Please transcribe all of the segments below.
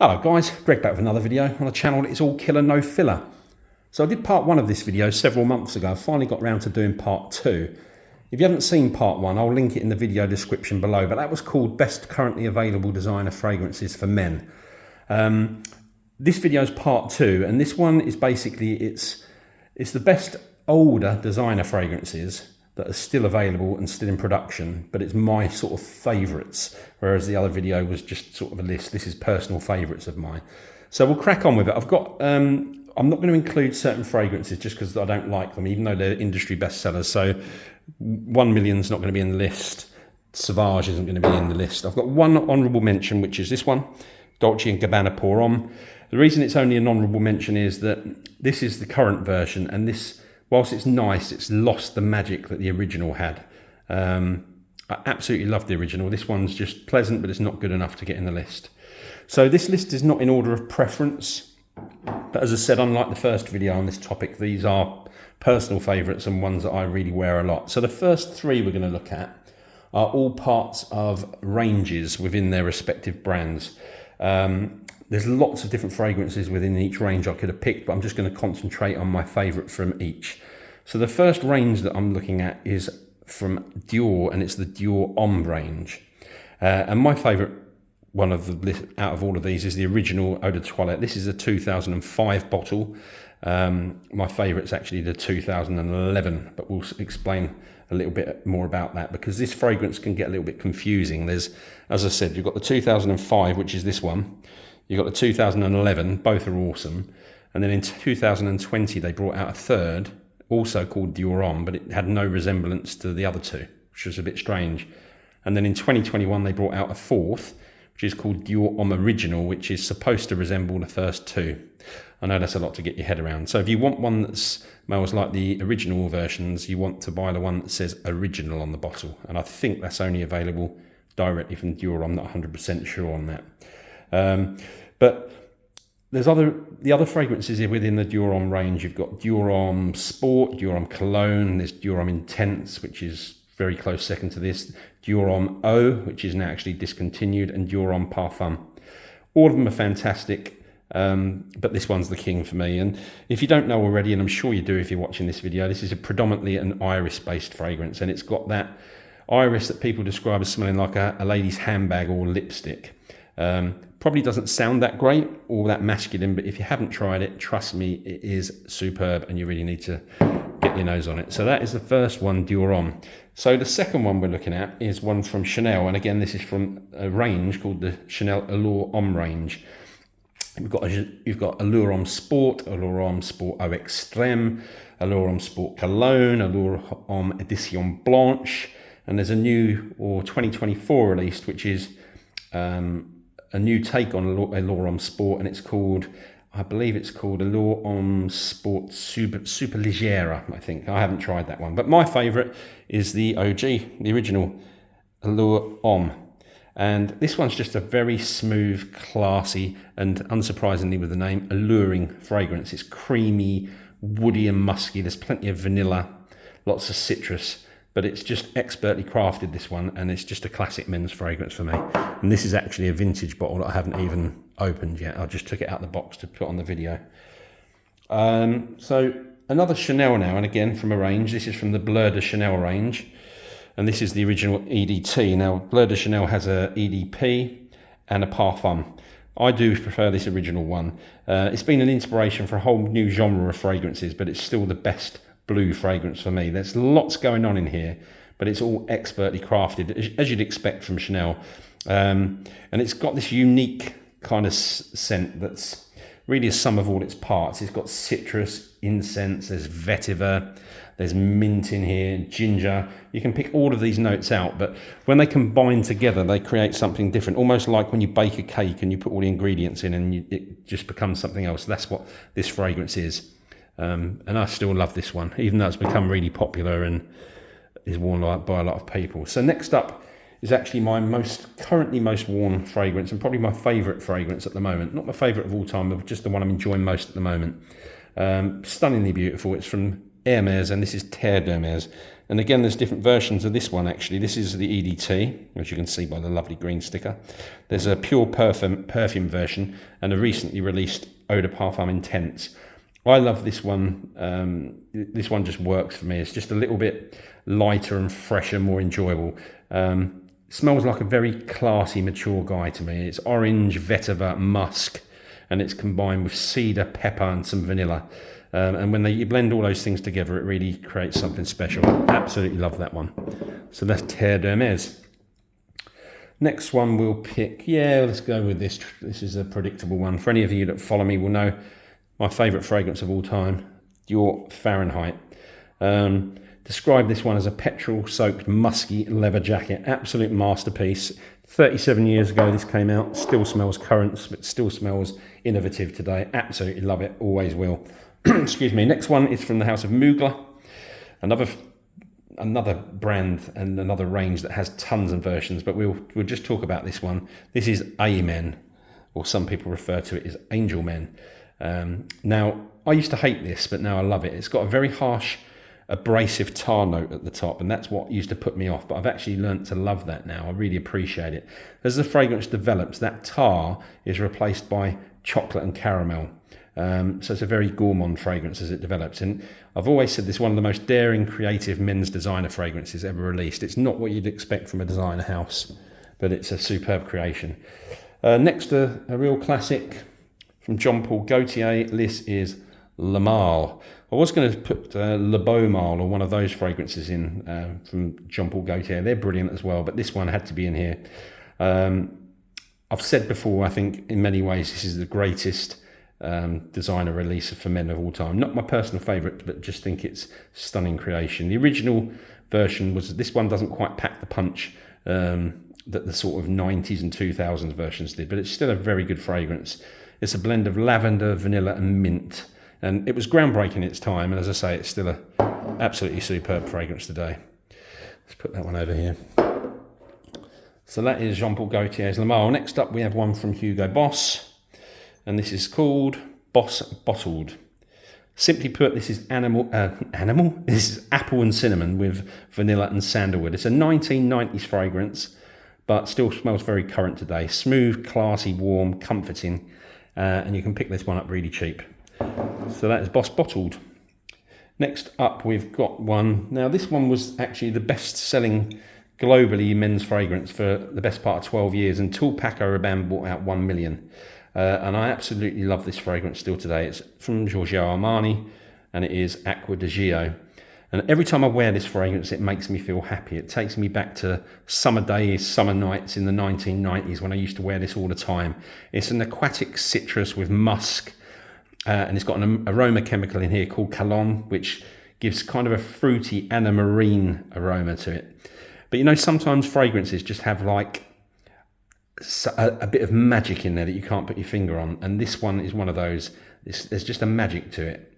Hello guys, Greg back with another video on the channel. It's all killer, no filler. So I did part one of this video several months ago. I finally got around to doing part two. If you haven't seen part one, I'll link it in the video description below, but that was called Best Currently Available Designer Fragrances for Men. This video is part two, and this one is basically, it's the best older designer fragrances that are still available and still in production, but it's my sort of favourites, whereas the other video was just sort of a list. This is personal favourites of mine. So we'll crack on with it. I've got, I'm not going to include certain fragrances just because I don't like them, even though they're industry bestsellers. So 1 Million's not going to be in the list. Sauvage isn't going to be in the list. I've got one honourable mention, which is this one, Dolce & Gabbana Pour Homme. The reason it's only an honourable mention is that this is the current version, and this, whilst it's nice, it's lost the magic that the original had. I absolutely love the original. This one's just pleasant, but it's not good enough to get in the list. So this list is not in order of preference, but as I said, unlike the first video on this topic, these are personal favourites and ones that I really wear a lot. So the first three we're going to look at are all parts of ranges within their respective brands. There's lots of different fragrances within each range I could have picked, but I'm just going to concentrate on my favourite from each. So the first range that I'm looking at is from Dior, and it's the Dior Homme range. And my favourite one of the list out of all of these is the original Eau de Toilette. This is a 2005 bottle. My favourite's actually the 2011, but we'll explain a little bit more about that because this fragrance can get a little bit confusing. There's, as I said, you've got the 2005, which is this one. You've got the 2011, both are awesome. And then in 2020, they brought out a third, also called Dior Homme, but it had no resemblance to the other two, which was a bit strange. And then in 2021, they brought out a fourth, which is called Dior Homme Original, which is supposed to resemble the first two. I know that's a lot to get your head around. So if you want one that smells like the original versions, you want to buy the one that says original on the bottle. And I think that's only available directly from Dior. I'm not 100% sure on that. But there's the other fragrances here within the Dior Homme range. You've got Dior Homme Sport, Dior Homme Cologne, there's Dior Homme Intense, which is very close second to this, Dior Homme Eau, which is now actually discontinued, and Dior Homme Parfum. All of them are fantastic, but this one's the king for me. And if you don't know already, and I'm sure you do if you're watching this video, this is predominantly an iris-based fragrance, and it's got that iris that people describe as smelling like a lady's handbag or lipstick. Probably doesn't sound that great or that masculine, but if you haven't tried it, trust me, it is superb and you really need to get your nose on it. So that is the first one, Dior Homme. So the second one we're looking at is one from Chanel, and again, this is from a range called the Chanel Allure Homme range. You've got Allure Homme Sport, Allure Homme Sport Eau Extrême, Allure Homme Sport Cologne, Allure Homme Edition Blanche, and there's a new, or 2024 released, which is a new take on Allure Homme Sport, and it's called, I believe it's called Allure Homme Sport Super Leggera, I think. I haven't tried that one, but my favourite is the OG, the original Allure Homme. And this one's just a very smooth, classy, and unsurprisingly with the name, alluring fragrance. It's creamy, woody and musky. There's plenty of vanilla, lots of citrus, but it's just expertly crafted, this one, and it's just a classic men's fragrance for me. And this is actually a vintage bottle that I haven't even opened yet. I just took it out of the box to put on the video. So another Chanel now, and again from a range. This is from the Bleu de Chanel range, and this is the original EDT. Now, Bleu de Chanel has a EDP and a Parfum. I do prefer this original one. It's been an inspiration for a whole new genre of fragrances, but it's still the best blue fragrance for me. There's lots going on in here, but it's all expertly crafted, as you'd expect from Chanel. And it's got this unique kind of scent that's really a sum of all its parts. It's got citrus, incense, there's vetiver, there's mint in here, ginger. You can pick all of these notes out, but when they combine together, they create something different, almost like when you bake a cake and you put all the ingredients in and it just becomes something else. That's what this fragrance is. And I still love this one, even though it's become really popular and is worn by a lot of people. So next up is actually my currently most worn fragrance, and probably my favourite fragrance at the moment. Not my favourite of all time, but just the one I'm enjoying most at the moment. Stunningly beautiful. It's from Hermes, and this is Terre d'Hermes. And again, there's different versions of this one, actually. This is the EDT, as you can see by the lovely green sticker. There's a pure perfume version and a recently released Eau de Parfum Intense. I love this one. This one just works for me. It's just a little bit lighter and fresher, more enjoyable. Smells like a very classy, mature guy to me. It's orange, vetiver, musk, and it's combined with cedar, pepper, and some vanilla. And when you blend all those things together, it really creates something special. Absolutely love that one. So that's Terre d'Hermes. Next one we'll pick, let's go with this. This is a predictable one. For any of you that follow me will know my favourite fragrance of all time, Dior Fahrenheit. Describe this one as a petrol-soaked, musky leather jacket. Absolute masterpiece. 37 years ago this came out. Still smells current, but still smells innovative today. Absolutely love it. Always will. Excuse me. Next one is from the house of Mugler. Another brand and another range that has tons of versions, but we'll just talk about this one. This is A Men, or some people refer to it as Angel Men. Now, I used to hate this, but now I love it. It's got a very harsh, abrasive tar note at the top, and that's what used to put me off, but I've actually learnt to love that now. I really appreciate it. As the fragrance develops, that tar is replaced by chocolate and caramel. So it's a very gourmand fragrance as it develops. And I've always said this is one of the most daring, creative men's designer fragrances ever released. It's not what you'd expect from a designer house, but it's a superb creation. Next, a real classic from Jean Paul Gaultier. This is Le Male. I was going to put Le Beau Male or one of those fragrances in from Jean Paul Gaultier. They're brilliant as well, but this one had to be in here. I've said before, I think in many ways this is the greatest designer release for men of all time. Not my personal favourite, but just think it's stunning creation. The original version was, this one doesn't quite pack the punch that the sort of 90s and 2000s versions did, but it's still a very good fragrance. It's a blend of lavender, vanilla and mint, and it was groundbreaking in its time, and as I say, it's still a absolutely superb fragrance today. Let's put that one over here. So that is Jean Paul Gaultier's Le Male. Next up we have one from Hugo Boss, and this is called Boss Bottled. Simply put, this is This is apple and cinnamon with vanilla and sandalwood. It's a 1990s fragrance, but still smells very current today. Smooth, classy, warm, comforting, and you can pick this one up really cheap. So that is Boss Bottled. Next up, we've got one. Now, this one was actually the best-selling globally men's fragrance for the best part of 12 years until Paco Rabanne bought out 1 million. And I absolutely love this fragrance still today. It's from Giorgio Armani, and it is Acqua di Gio. And every time I wear this fragrance, it makes me feel happy. It takes me back to summer days, summer nights in the 1990s when I used to wear this all the time. It's an aquatic citrus with musk, and it's got an aroma chemical in here called Calon, which gives kind of a fruity and a marine aroma to it. But you know, sometimes fragrances just have like a bit of magic in there that you can't put your finger on, and this one is one of those. There's just a magic to it.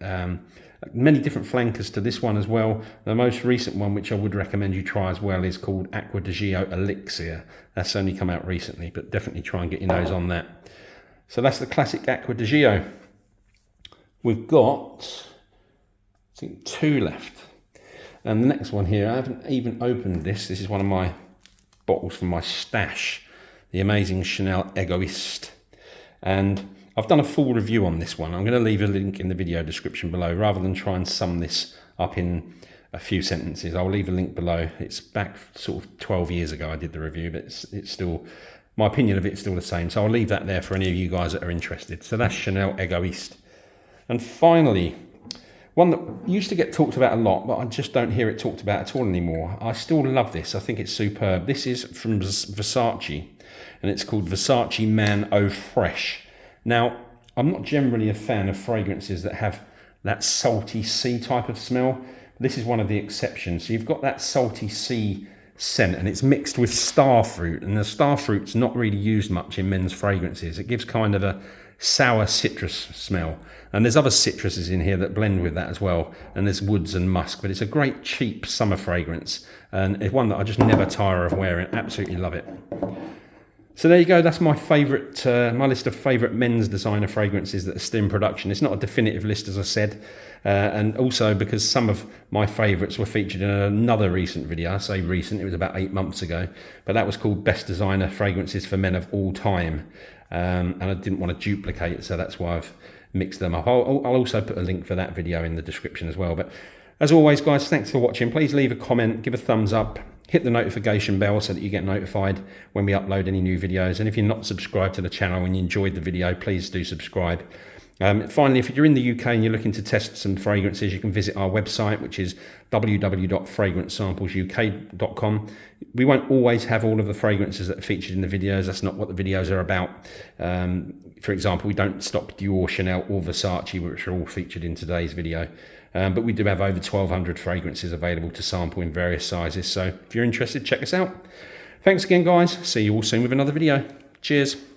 Many different flankers to this one as well. The most recent one, which I would recommend you try as well, is called Acqua di Gio Elixir. That's only come out recently, but definitely try and get your nose on that. So that's the classic Acqua di Gio. We've got, I think, 2 left. And the next one here, I haven't even opened this. This is one of my bottles from my stash, the amazing Chanel Egoiste. And I've done a full review on this one. I'm going to leave a link in the video description below. Rather than try and sum this up in a few sentences, I'll leave a link below. It's back sort of 12 years ago I did the review, but it's still, my opinion of it's still the same. So I'll leave that there for any of you guys that are interested. So that's Chanel Egoiste. And finally, one that used to get talked about a lot, but I just don't hear it talked about at all anymore. I still love this. I think it's superb. This is from Versace, and it's called Versace Man Eau Fraiche. Now, I'm not generally a fan of fragrances that have that salty sea type of smell. This is one of the exceptions. So you've got that salty sea scent, and it's mixed with star fruit, and the star fruit's not really used much in men's fragrances. It gives kind of a sour citrus smell, and there's other citruses in here that blend with that as well, and there's woods and musk, but it's a great cheap summer fragrance, and it's one that I just never tire of wearing. Absolutely love it. So there you go, that's my favourite, my list of favourite men's designer fragrances that are still in production. It's not a definitive list, as I said, and also because some of my favourites were featured in another recent video. I say recent, it was about 8 months ago, but that was called Best Designer Fragrances for Men of All Time, and I didn't want to duplicate it, so that's why I've mixed them up. I'll also put a link for that video in the description as well. But as always, guys, thanks for watching. Please leave a comment, give a thumbs up, hit the notification bell so that you get notified when we upload any new videos. And if you're not subscribed to the channel and you enjoyed the video, please do subscribe. Finally, if you're in the UK and you're looking to test some fragrances, you can visit our website, which is www.fragrancesamplesuk.com. We won't always have all of the fragrances that are featured in the videos. That's not what the videos are about. For example, we don't stock Dior, Chanel or Versace, which are all featured in today's video. But we do have over 1,200 fragrances available to sample in various sizes. So if you're interested, check us out. Thanks again, guys. See you all soon with another video. Cheers.